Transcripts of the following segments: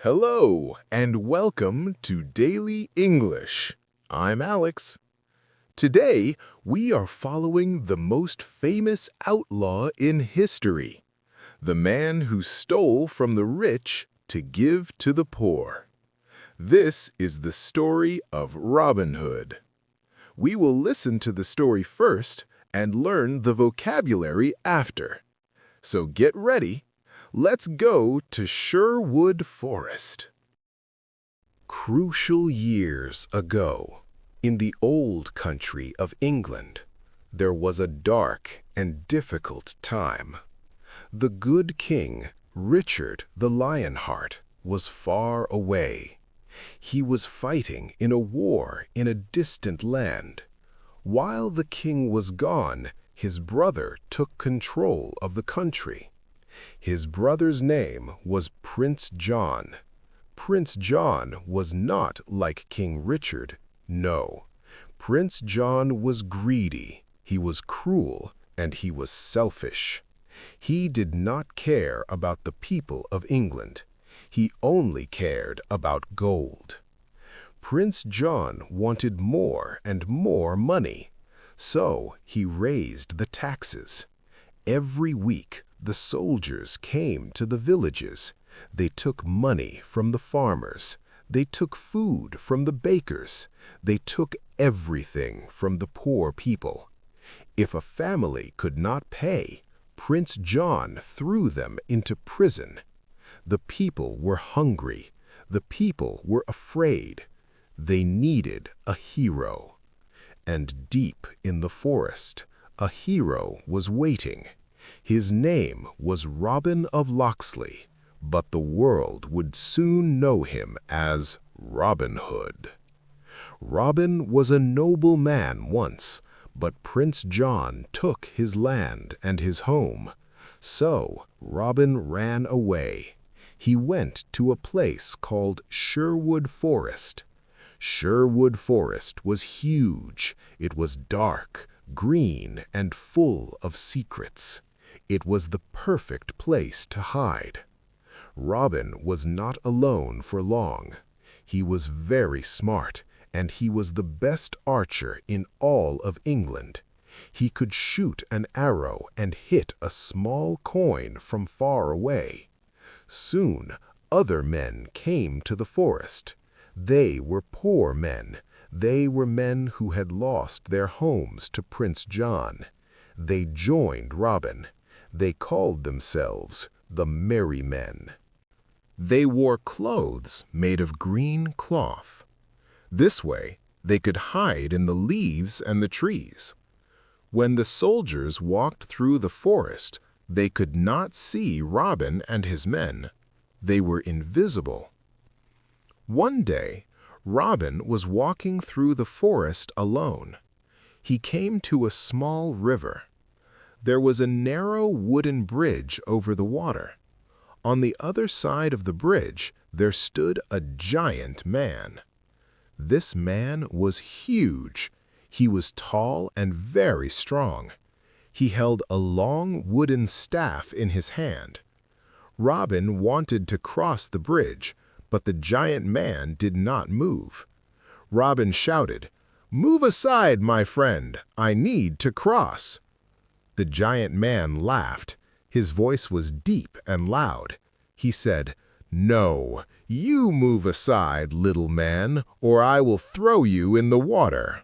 Hello, and welcome to Daily English. I'm Alex. Today, we are following the most famous outlaw in history, the man who stole from the rich to give to the poor. This is the story of Robin Hood. We will listen to the story first and learn the vocabulary after. So get ready. Let's go to Sherwood Forest. Crucial years ago, in the old country of England, there was a dark and difficult time. The good king, Richard the Lionheart, was far away. He was fighting in a war in a distant land. While the king was gone, his brother took control of the country. His brother's name was Prince John. Prince John was not like King Richard. No, Prince John was greedy, he was cruel, and he was selfish. He did not care about the people of England. He only cared about gold. Prince John wanted more and more money, so he raised the taxes. Every week, the soldiers came to the villages. They took money from the farmers. They took food from the bakers. They took everything from the poor people. If a family could not pay, Prince John threw them into prison. The people were hungry. The people were afraid. They needed a hero. And deep in the forest, a hero was waiting. His name was Robin of Locksley, but the world would soon know him as Robin Hood. Robin was a noble man once, but Prince John took his land and his home. So Robin ran away. He went to a place called Sherwood Forest. Sherwood Forest was huge. It was dark, green, and full of secrets. It was the perfect place to hide. Robin was not alone for long. He was very smart, and he was the best archer in all of England. He could shoot an arrow and hit a small coin from far away. Soon, other men came to the forest. They were poor men. They were men who had lost their homes to Prince John. They joined Robin. They called themselves the Merry Men. They wore clothes made of green cloth. This way, they could hide in the leaves and the trees. When the soldiers walked through the forest, they could not see Robin and his men. They were invisible. One day, Robin was walking through the forest alone. He came to a small river. There was a narrow wooden bridge over the water. On the other side of the bridge, there stood a giant man. This man was huge. He was tall and very strong. He held a long wooden staff in his hand. Robin wanted to cross the bridge, but the giant man did not move. Robin shouted, "Move aside, my friend. I need to cross." The giant man laughed. His voice was deep and loud. He said, "No, you move aside, little man, or I will throw you in the water."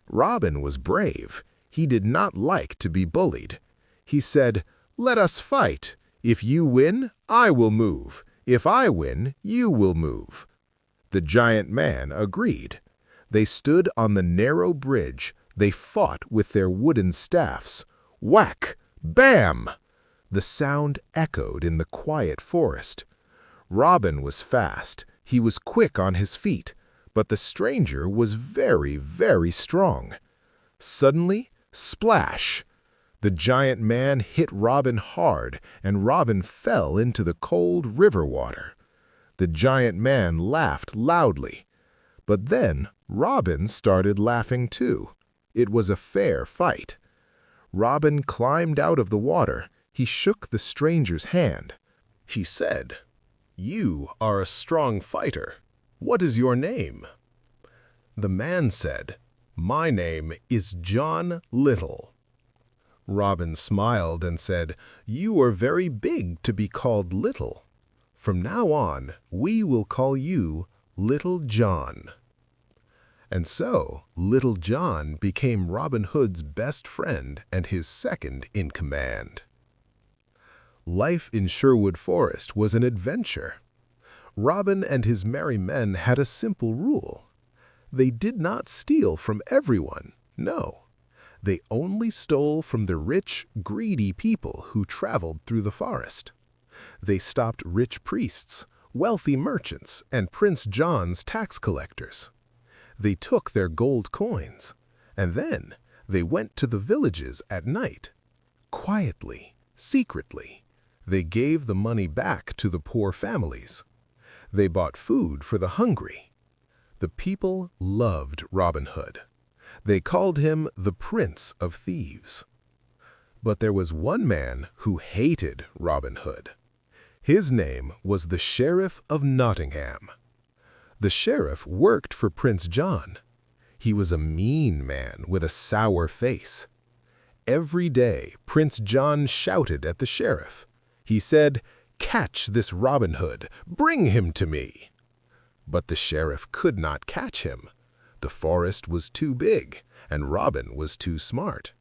Robin was brave. He did not like to be bullied. He said, "Let us fight. If you win, I will move. If I win, you will move." The giant man agreed. They stood on the narrow bridge. They fought with their wooden staffs. Whack! Bam! The sound echoed in the quiet forest. Robin was fast. He was quick on his feet, but the stranger was very, very strong. Suddenly, splash! The giant man hit Robin hard, and Robin fell into the cold river water. The giant man laughed loudly. But then Robin started laughing too. It was a fair fight. Robin climbed out of the water. He shook the stranger's hand. He said, "You are a strong fighter. What is your name?" The man said, "My name is John Little." Robin smiled and said, "You are very big to be called Little. From now on, we will call you Little John." And so, Little John became Robin Hood's best friend and his second in command. Life in Sherwood Forest was an adventure. Robin and his merry men had a simple rule. They did not steal from everyone, no. They only stole from the rich, greedy people who traveled through the forest. They stopped rich priests, wealthy merchants, and Prince John's tax collectors. They took their gold coins, and then they went to the villages at night. Quietly, secretly, they gave the money back to the poor families. They bought food for the hungry. The people loved Robin Hood. They called him the Prince of Thieves. But there was one man who hated Robin Hood. His name was the Sheriff of Nottingham. The sheriff worked for Prince John. He was a mean man with a sour face. Every day, Prince John shouted at the sheriff. He said, "Catch this Robin Hood! Bring him to me!" But the sheriff could not catch him. The forest was too big, and Robin was too smart.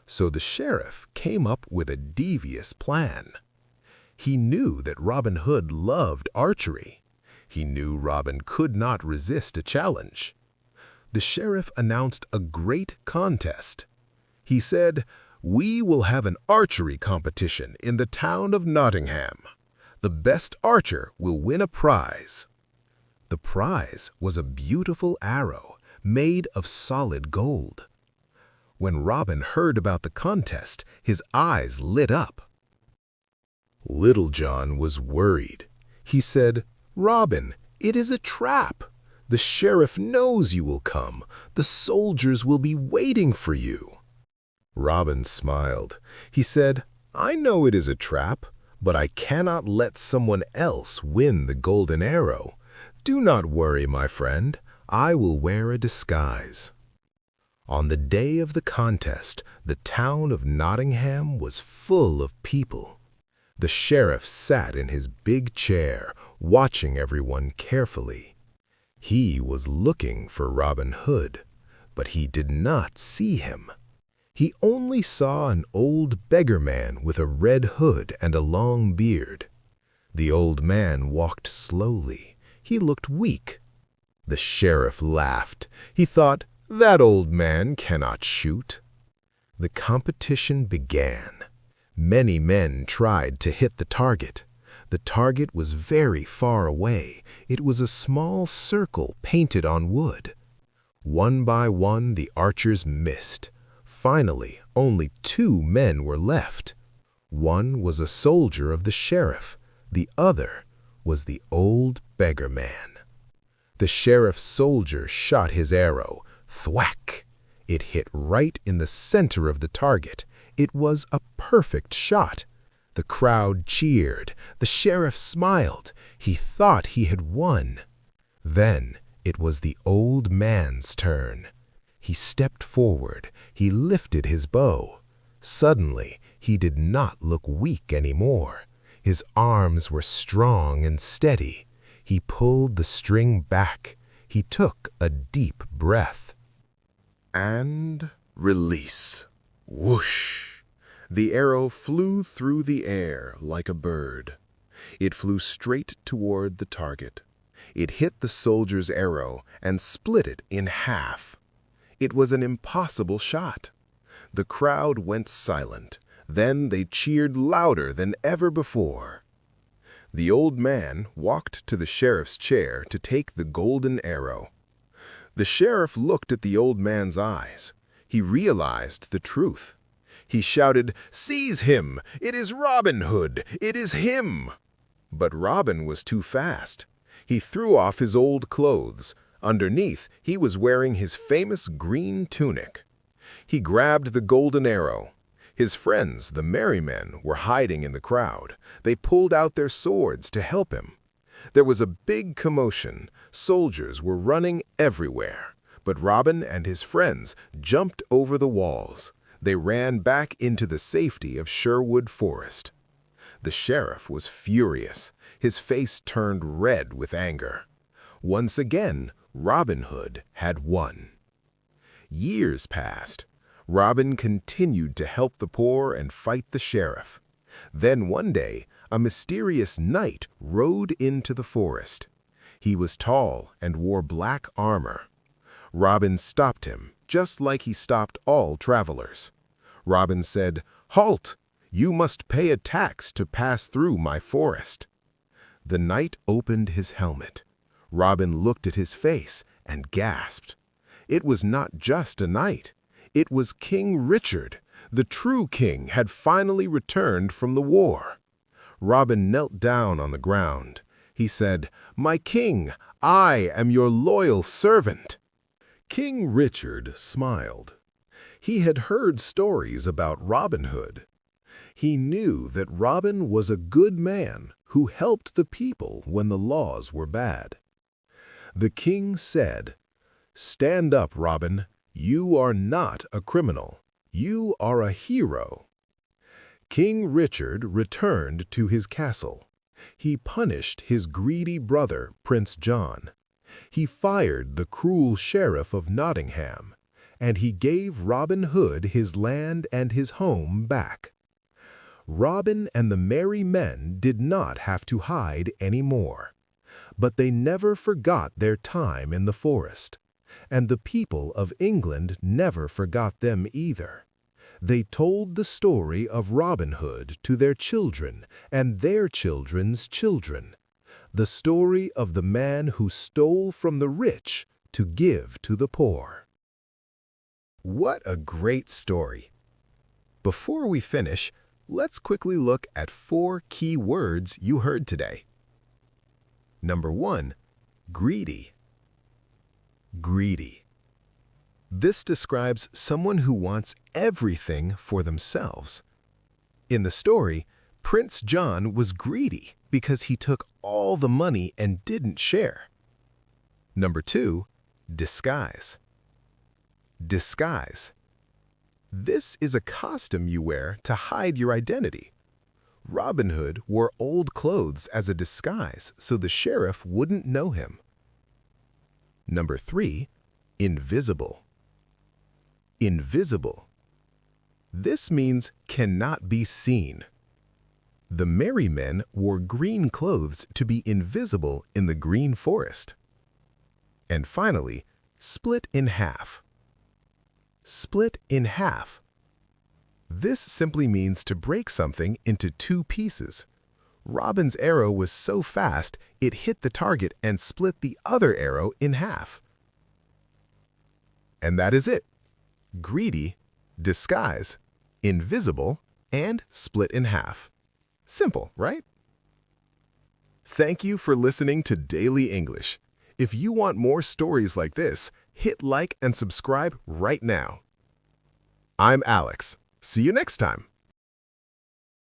So the sheriff came up with a devious plan. He knew that Robin Hood loved archery. He knew Robin could not resist a challenge. The sheriff announced a great contest. He said, "We will have an archery competition in the town of Nottingham. The best archer will win a prize." The prize was a beautiful arrow made of solid gold. When Robin heard about the contest, his eyes lit up. Little John was worried. He said, "Robin, it is a trap. The sheriff knows you will come. The soldiers will be waiting for you." Robin smiled. He said, "I know it is a trap, but I cannot let someone else win the golden arrow. Do not worry, my friend. I will wear a disguise." On the day of the contest, the town of Nottingham was full of people. The sheriff sat in his big chair, watching everyone carefully. He was looking for Robin Hood, but he did not see him. He only saw an old beggar man with a red hood and a long beard. The old man walked slowly. He looked weak. The sheriff laughed. He thought, "That old man cannot shoot." The competition began. Many men tried to hit the target. The target was very far away. It was a small circle painted on wood. One by one, the archers missed. Finally, only 2 men were left. One was a soldier of the sheriff. The other was the old beggar man. The sheriff's soldier shot his arrow. Thwack! It hit right in the center of the target. It was a perfect shot. The crowd cheered. The sheriff smiled. He thought he had won. Then it was the old man's turn. He stepped forward. He lifted his bow. Suddenly, he did not look weak anymore. His arms were strong and steady. He pulled the string back. He took a deep breath. And release. Whoosh! The arrow flew through the air like a bird. It flew straight toward the target. It hit the soldier's arrow and split it in half. It was an impossible shot. The crowd went silent. Then they cheered louder than ever before. The old man walked to the sheriff's chair to take the golden arrow. The sheriff looked at the old man's eyes. He realized the truth. He shouted, "Seize him! It is Robin Hood! It is him!" But Robin was too fast. He threw off his old clothes. Underneath, he was wearing his famous green tunic. He grabbed the golden arrow. His friends, the merry men, were hiding in the crowd. They pulled out their swords to help him. There was a big commotion. Soldiers were running everywhere. But Robin and his friends jumped over the walls. They ran back into the safety of Sherwood Forest. The sheriff was furious. His face turned red with anger. Once again, Robin Hood had won. Years passed. Robin continued to help the poor and fight the sheriff. Then one day, a mysterious knight rode into the forest. He was tall and wore black armor. Robin stopped him, just like he stopped all travelers. Robin said, "Halt! You must pay a tax to pass through my forest." The knight opened his helmet. Robin looked at his face and gasped. It was not just a knight. It was King Richard. The true king had finally returned from the war. Robin knelt down on the ground. He said, "My king, I am your loyal servant." King Richard smiled. He had heard stories about Robin Hood. He knew that Robin was a good man who helped the people when the laws were bad. The king said, "Stand up, Robin. You are not a criminal. You are a hero." King Richard returned to his castle. He punished his greedy brother, Prince John. He fired the cruel sheriff of Nottingham, and he gave Robin Hood his land and his home back. Robin and the merry men did not have to hide anymore. But they never forgot their time in the forest, and the people of England never forgot them either. They told the story of Robin Hood to their children and their children's children, the story of the man who stole from the rich to give to the poor. What a great story! Before we finish, let's quickly look at 4 key words you heard today. Number 1, greedy. Greedy. This describes someone who wants everything for themselves. In the story, Prince John was greedy because he took all the money and didn't share. Number 2, disguise. Disguise. This is a costume you wear to hide your identity. Robin Hood wore old clothes as a disguise so the sheriff wouldn't know him. Number 3, invisible. Invisible. This means cannot be seen. The merry men wore green clothes to be invisible in the green forest. And finally, split in half. Split in half. This simply means to break something into 2 pieces. Robin's arrow was so fast, it hit the target and split the other arrow in half. And that is it. Greedy, disguise, invisible, and split in half. Simple, right? Thank you for listening to Daily English. If you want more stories like this, hit like and subscribe right now. I'm Alex. See you next time.